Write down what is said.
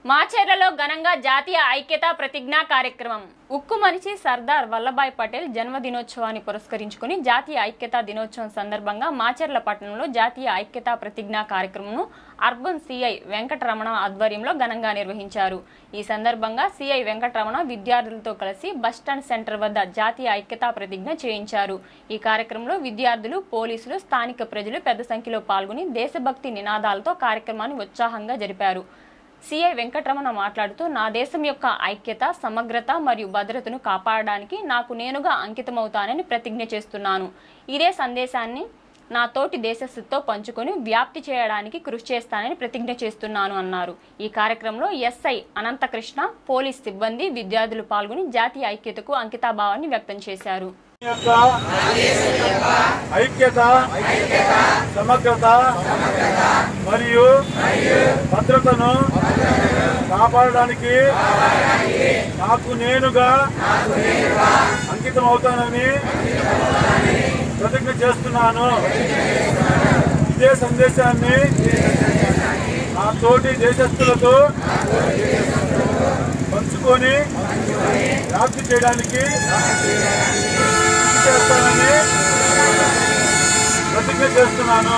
మాచేర్లలో ఘనంగా జాతీయ ఐక్యతా ప్రతిజ్ఞా కార్యక్రమం. ఉక్కు మనిషి సర్దార్ వల్లభాయ్ పటేల్ జన్మదినోత్సవాన్ని పురస్కరించుకుని జాతీయ ఐక్యతా దినోత్సవం సందర్భంగా మాచేర్ల పట్టణంలో జాతీయ ఐక్యతా ప్రతిజ్ఞా కార్యక్రమంను అర్బన్ సిఐ వెంకటరమణ ఆధ్వర్యంలో ఘనంగా నిర్వహించారు. ఈ సందర్భంగా సిఐ వెంకటరమణ విద్యార్థులతో కలిసి బస్టాండ్ సెంటర్ వద్ద జాతీయ ఐక్యతా ప్రతిజ్ఞ చేయించారు. ఈ కార్యక్రమంలో విద్యార్థులు, పోలీసులు, స్థానిక ప్రజలు పెద్ద సంఖ్యలో పాల్గొని దేశభక్తి నినాదాలతో కార్యక్రమాన్ని ఉత్సాహంగా జరిపారు. సిఐ వెంకటరమణ మాట్లాడుతూ, నా దేశం యొక్క ఐక్యత, సమగ్రత మరియు భద్రతను కాపాడడానికి నాకు నేనుగా అంకితమవుతానని ప్రతిజ్ఞ చేస్తున్నాను. ఇదే సందేశాన్ని నా తోటి దేశస్థులతో పంచుకొని వ్యాప్తి చేయడానికి కృషి చేస్తానని ప్రతిజ్ఞ చేస్తున్నాను అన్నారు. ఈ కార్యక్రమంలో ఎస్ఐ అనంతకృష్ణ, పోలీస్ సిబ్బంది, విద్యార్థులు పాల్గొని జాతీయ ఐక్యతకు అంకితాభావాన్ని వ్యక్తం చేశారు. ఐక్యత, సమగ్రత మరియు భద్రతను కాపాడడానికి నాకు నేనుగా అంకితం అవుతానని ప్రతిజ్ఞ చేస్తున్నాను. ఇదే సందేశాన్ని నా తోటి దేశస్థులతో పంచుకొని వ్యాప్తి చేయడానికి చేస్తానని ప్రతిజ్ఞ చేస్తున్నాను.